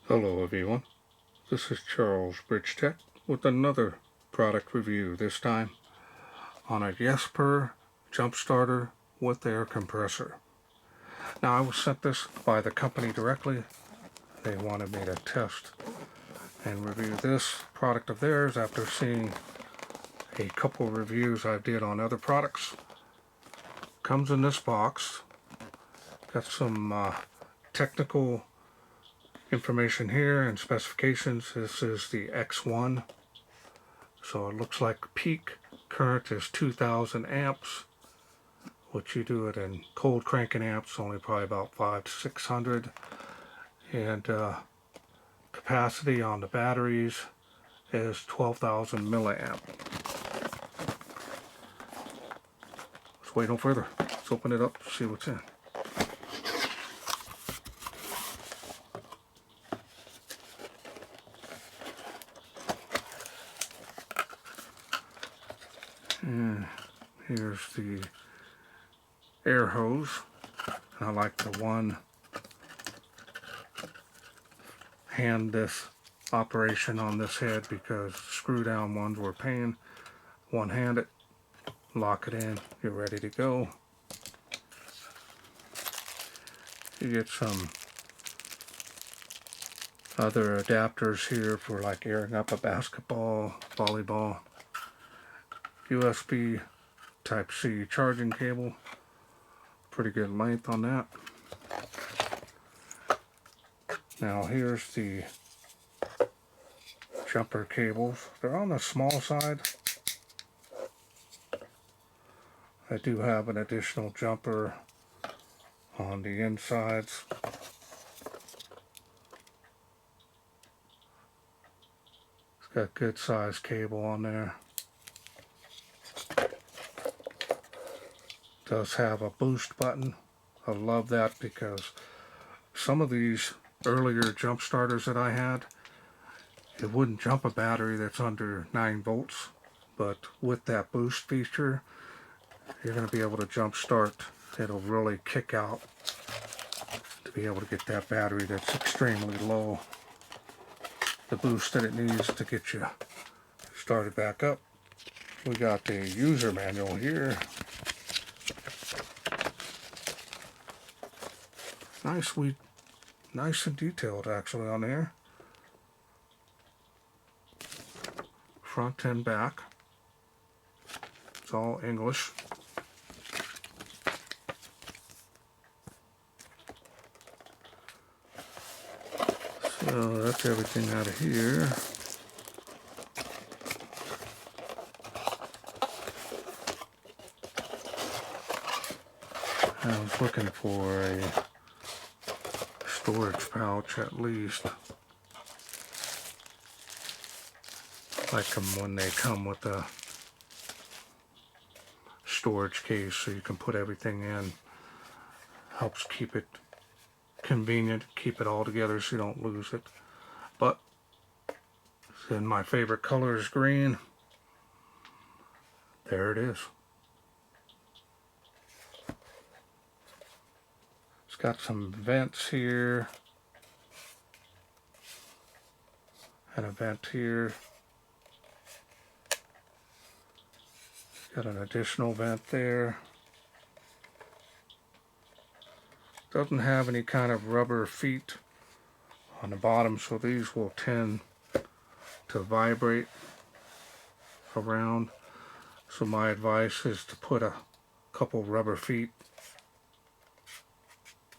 Hello everyone, this is Charles BridgTec with another product review, this time on a Yesper jump starter with air compressor. Now I was sent this by the company directly. They wanted me to test and review this product of theirs after seeing a couple reviews I did on other products. Comes in this box, got some technical information here and specifications. This is the X1, so it looks like peak current is 2000 amps, which you do it in cold cranking amps, only probably about 500 to 600, and capacity on the batteries is 12,000 milliamp. Let's wait no further. Let's open it up, see what's in. And here's the air hose. I like the one hand this operation on this head because screw down ones were pain. One hand it, lock it in, you're ready to go. You get some other adapters here for like airing up a basketball, volleyball. USB Type-C charging cable, pretty good length on that. Now here's the jumper cables. They're on the small side. I do have an additional jumper on the insides. It's got good size cable on there. Does have a boost button. I love that because some of these earlier jump starters that I had, it wouldn't jump a battery that's under 9 volts, but with that boost feature, you're going to be able to jump start. It'll really kick out to be able to get that battery that's extremely low, the boost that it needs to get you started back up. We got the user manual here. Nice and detailed actually on there. Front and back. It's all English. So that's everything out of here. I was looking for a storage pouch at least. Like them when they come with a storage case so you can put everything in. Helps keep it convenient, keep it all together so you don't lose it. But then my favorite color is green. There it is. It's got some vents here and a vent here. Got an additional vent there. Doesn't have any kind of rubber feet on the bottom, so these will tend to vibrate around. So my advice is to put a couple rubber feet.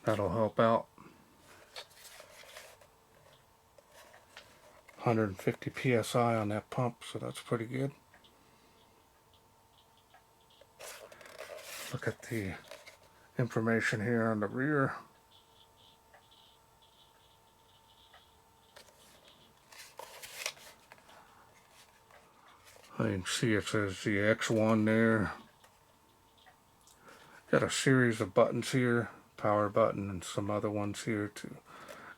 That'll help out. 150 psi on that pump, so that's pretty good. Look at the information here on the rear. You can see it says the X1 there. Got a series of buttons here, power button and some other ones here to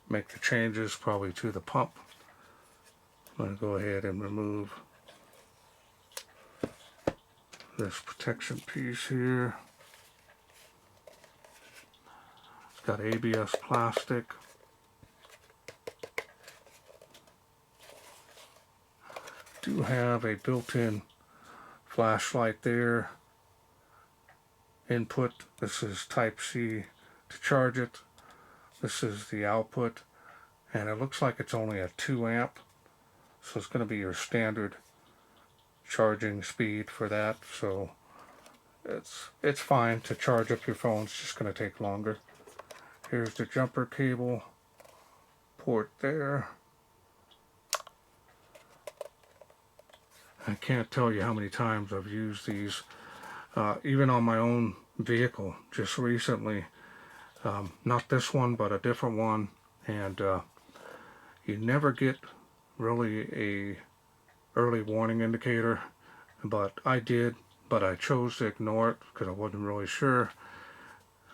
make the changes probably to the pump. I'm going to go ahead and remove this protection piece here. It's got ABS plastic. do have a built-in flashlight there. Input, this is type C to charge it. This is the output, and it looks like it's only a 2 amp, so it's going to be your standard charging speed for that. So it's fine to charge up your phone. It's just going to take longer. Here's the jumper cable port there. I can't tell you how many times I've used these, even on my own vehicle just recently. Not this one, but a different one, and you never get really a early warning indicator, but I did, but I chose to ignore it because I wasn't really sure.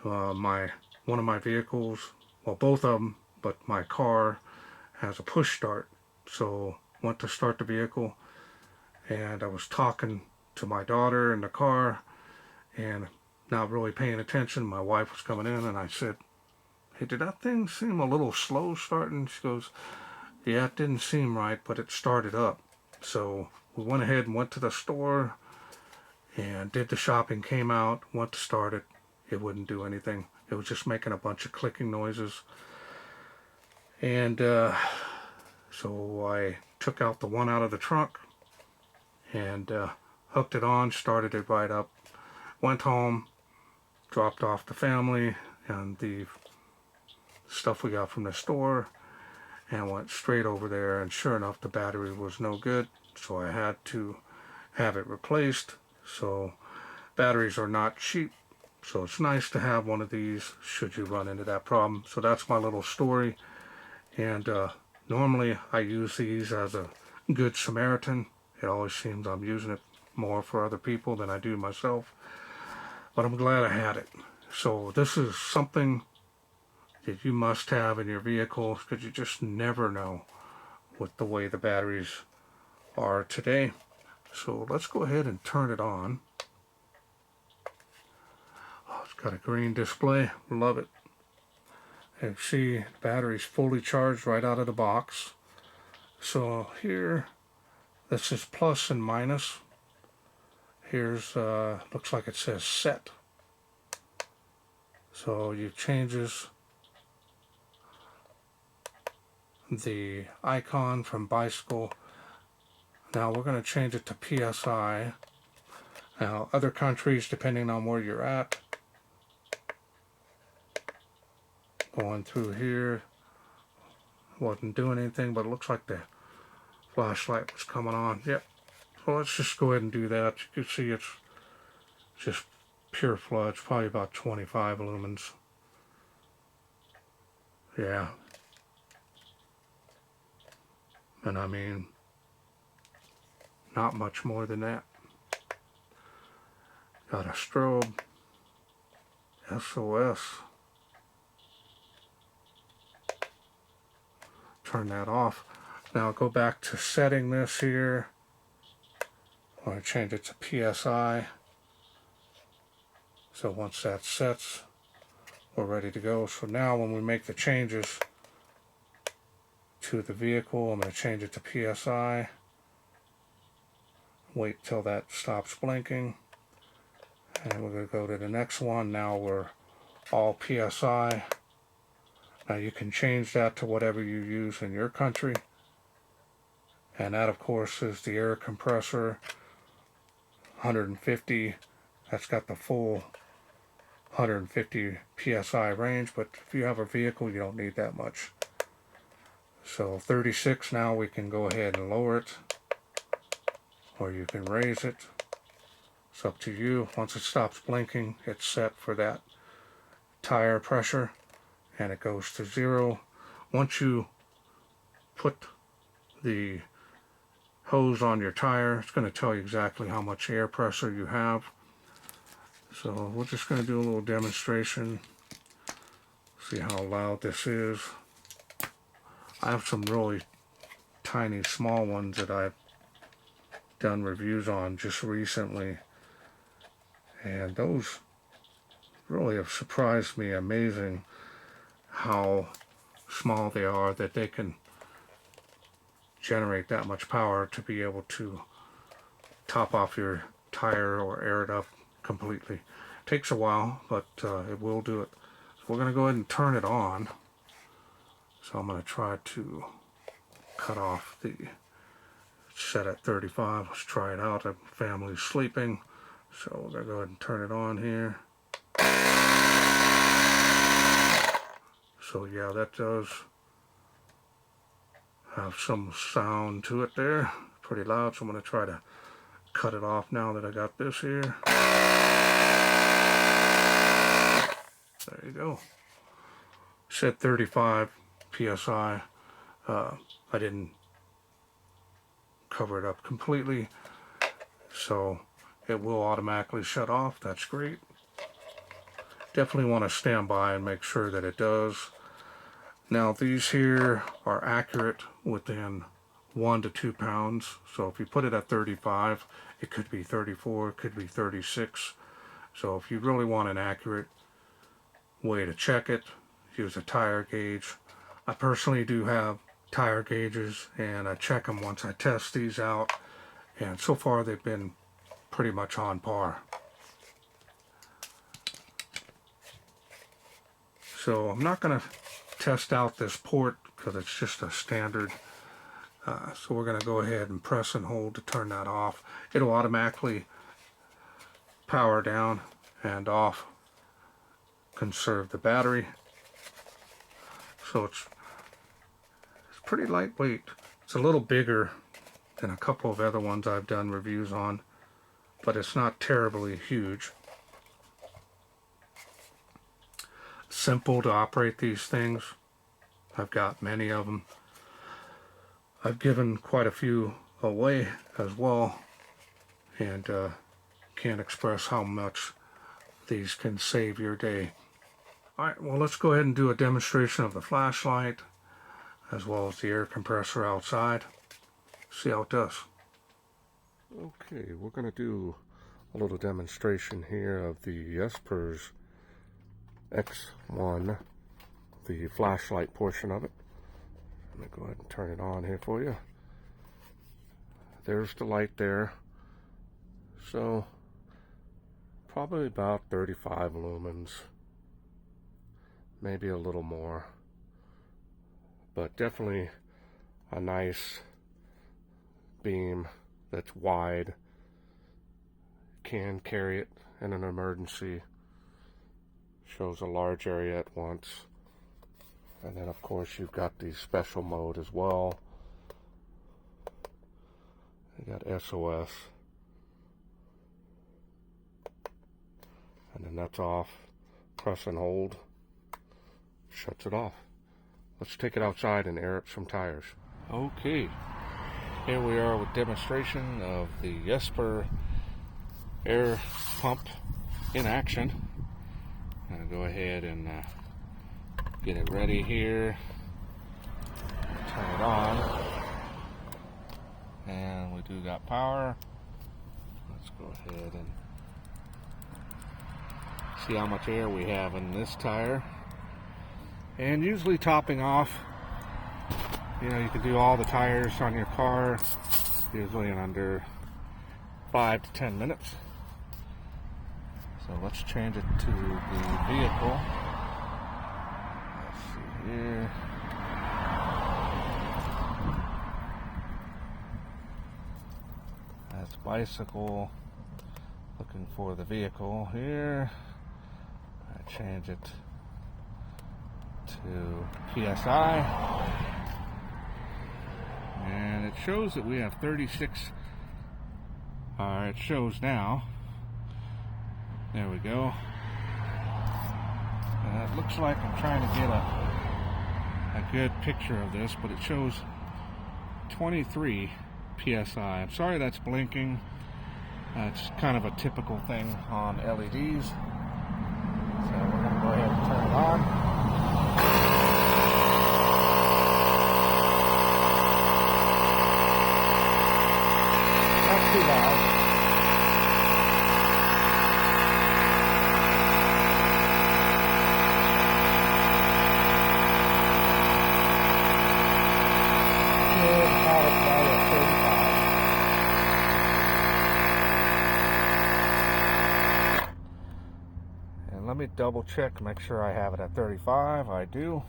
One of my vehicles, well, both of them, but my car has a push start, so went to start the vehicle, and I was talking to my daughter in the car and not really paying attention. My wife was coming in, and I said, "Hey, did that thing seem a little slow starting?" She goes, "Yeah, it didn't seem right, but it started up." So we went ahead and went to the store and did the shopping, came out, went to start it. It wouldn't do anything. It was just making a bunch of clicking noises. And so I took out the one out of the trunk and hooked it on, started it right up, went home, dropped off the family and the stuff we got from the store, and went straight over there, and sure enough the battery was no good, so I had to have it replaced. So batteries are not cheap, so it's nice to have one of these should you run into that problem. So that's my little story, and normally I use these as a good Samaritan. It always seems I'm using it more for other people than I do myself, but I'm glad I had it. So this is something that you must have in your vehicle, because you just never know with the way the batteries are today. So let's go ahead and turn it on. Oh, it's got a green display. Love it. And you see the battery's fully charged right out of the box. So here, this is plus and minus. Here's, looks like it says set. So you changes the icon from bicycle. Now we're going to change it to PSI. Now other countries, depending on where you're at, going through here, wasn't doing anything, but it looks like the flashlight was coming on. Yep. So let's just go ahead and do that. You can see it's just pure flood. It's probably about 25 lumens. Yeah. And I mean, not much more than that. Got a strobe, SOS. Turn that off. Now go back to setting this here. I'm going to change it to PSI. So once that sets, we're ready to go. So now when we make the changes to the vehicle, I'm going to change it to PSI. Wait till that stops blinking. And we're going to go to the next one. Now we're all PSI. Now you can change that to whatever you use in your country. And that of course is the air compressor, 150. That's got the full 150 PSI range, but if you have a vehicle you don't need that much. So 36, now we can go ahead and lower it, or you can raise it. It's up to you. Once it stops blinking, it's set for that tire pressure, and it goes to 0. Once you put the hose on your tire, it's going to tell you exactly how much air pressure you have. So we're just going to do a little demonstration, see how loud this is. I have some really tiny small ones that I've done reviews on just recently, and those really have surprised me. Amazing how small they are, that they can generate that much power to be able to top off your tire or air it up completely. Takes a while, but it will do it. So we're going to go ahead and turn it on. So I'm going to try to cut off the set at 35. Let's try it out. The family's sleeping, so we're going to go ahead and turn it on here. So yeah, that does have some sound to it there. Pretty loud, so I'm going to try to cut it off now that I got this here. There you go. Set 35 psi. I didn't cover it up completely, so it will automatically shut off. That's great. Definitely want to stand by and make sure that it does. Now these here are accurate within 1 to 2 pounds. So if you put it at 35, it could be 34, it could be 36. So if you really want an accurate way to check it, use a tire gauge. I personally do have tire gauges, and I check them once I test these out, and so far they've been pretty much on par. So I'm not going to test out this port because it's just a standard. So we're going to go ahead and press and hold to turn that off. It'll automatically power down and off, conserve the battery. So it's pretty lightweight. It's a little bigger than a couple of other ones I've done reviews on, but it's not terribly huge. Simple to operate these things. I've got many of them. I've given quite a few away as well, and can't express how much these can save your day. Alright, well, let's go ahead and do a demonstration of the flashlight as well as the air compressor outside. See how it does. Okay, we're going to do a little demonstration here of the Yesper X1, the flashlight portion of it. I'm going to go ahead and turn it on here for you. There's the light there. So, probably about 35 lumens. Maybe a little more. But definitely a nice beam that's wide. Can carry it in an emergency. Shows a large area at once. And then of course you've got the special mode as well. You got SOS. And then that's off. Press and hold. Shuts it off. Let's take it outside and air up some tires. Okay, here we are with demonstration of the Yesper air pump in action. I'm going to go ahead and get it ready here. Turn it on. And we do got power. Let's go ahead and see how much air we have in this tire. And usually topping off, you know, you can do all the tires on your car usually in under 5 to 10 minutes. So let's change it to the vehicle. Let's see here. That's bicycle. Looking for the vehicle here. I change it to PSI, and it shows that we have 36. It shows now. There we go. It looks like I'm trying to get a good picture of this, but it shows 23 PSI. I'm sorry that's blinking. It's kind of a typical thing on LEDs. So we're going to go ahead and turn it on. Not too loud. Good, about me double check, make sure I have it at 35. I do.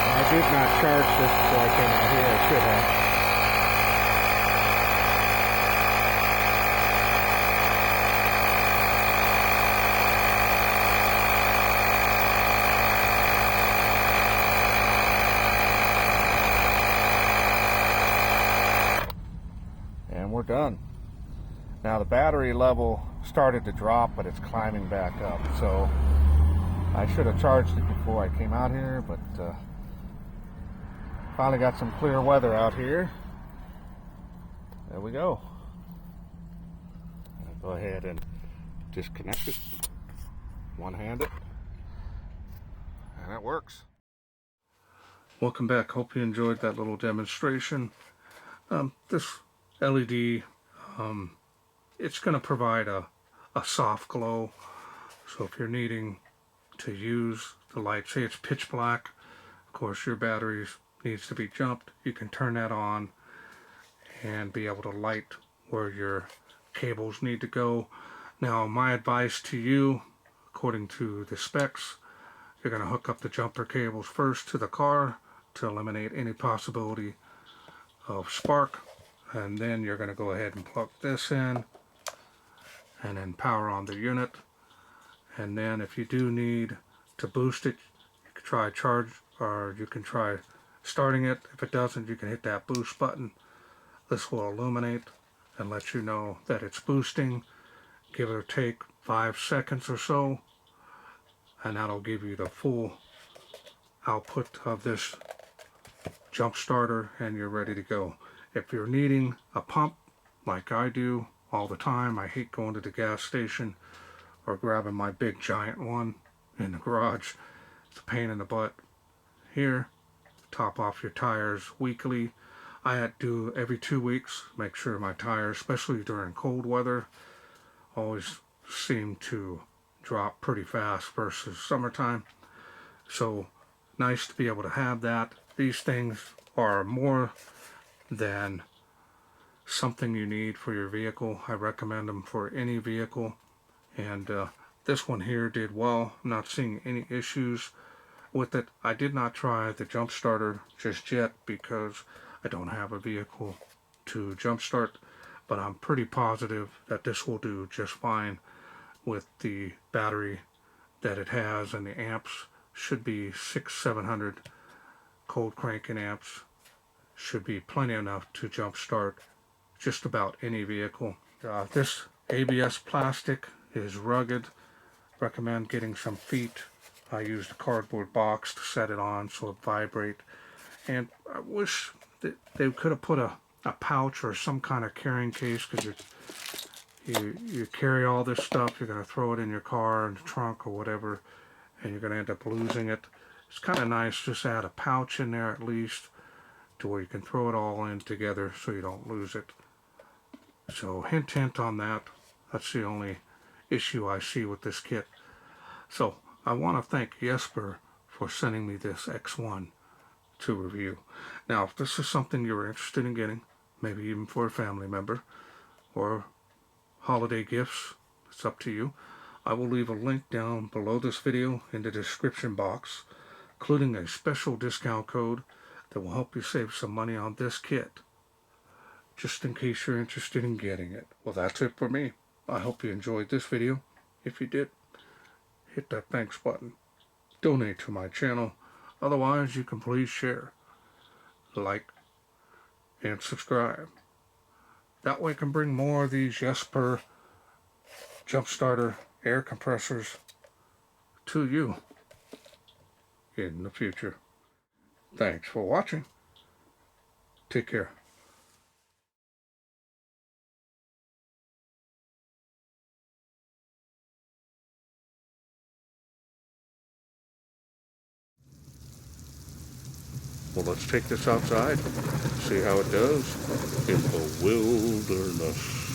I did not charge this before I came out here. I should have. And we're done. Now the battery level started to drop, but it's climbing back up. So I should have charged it before I came out here, but finally got some clear weather out here. There we go. I'll go ahead and disconnect it, one-handed, and it works. Welcome back. Hope you enjoyed that little demonstration. This LED, it's going to provide a soft glow. So if you're needing to use the light, say it's pitch black, of course your batteries needs to be jumped, you can turn that on and be able to light where your cables need to go. Now my advice to you, according to the specs, you're going to hook up the jumper cables first to the car to eliminate any possibility of spark, and then you're going to go ahead and plug this in and then power on the unit. And then if you do need to boost it, you can try charge, or you can try starting it. If it doesn't, you can hit that boost button. This will illuminate and let you know that it's boosting. Give it or take 5 seconds or so, and that'll give you the full output of this jump starter, and you're ready to go. If you're needing a pump like I do all the time, I hate going to the gas station or grabbing my big giant one in the garage. It's a pain in the butt. Here, top off your tires weekly. I had to do every 2 weeks, make sure my tires, especially during cold weather, always seem to drop pretty fast versus summertime. So nice to be able to have that. These things are more than something you need for your vehicle. I recommend them for any vehicle, and this one here did well. I'm not seeing any issues with it. I did not try the jump starter just yet because I don't have a vehicle to jump start, but I'm pretty positive that this will do just fine with the battery that it has, and the amps should be 600-700 cold cranking amps. Should be plenty enough to jump start just about any vehicle. This ABS plastic is rugged. Recommend getting some feet. I used a cardboard box to set it on so it vibrate, and I wish that they could have put a pouch or some kind of carrying case, because you carry all this stuff, you're going to throw it in your car in the trunk or whatever, and you're going to end up losing it. It's kind of nice just to add a pouch in there at least, to where you can throw it all in together so you don't lose it. So hint hint on that. That's the only issue I see with this kit. So I want to thank Yesper for sending me this X1 to review. Now if this is something you're interested in getting, maybe even for a family member or holiday gifts, it's up to you. I will leave a link down below this video in the description box, including a special discount code that will help you save some money on this kit. just in case you're interested in getting it. Well, that's it for me. I hope you enjoyed this video. If you did, hit that thanks button. Donate to my channel. Otherwise, you can please share, like, and subscribe. That way I can bring more of these Yesper jump starter air compressors to you in the future. Thanks for watching. Take care. Well, let's take this outside, see how it does in the wilderness.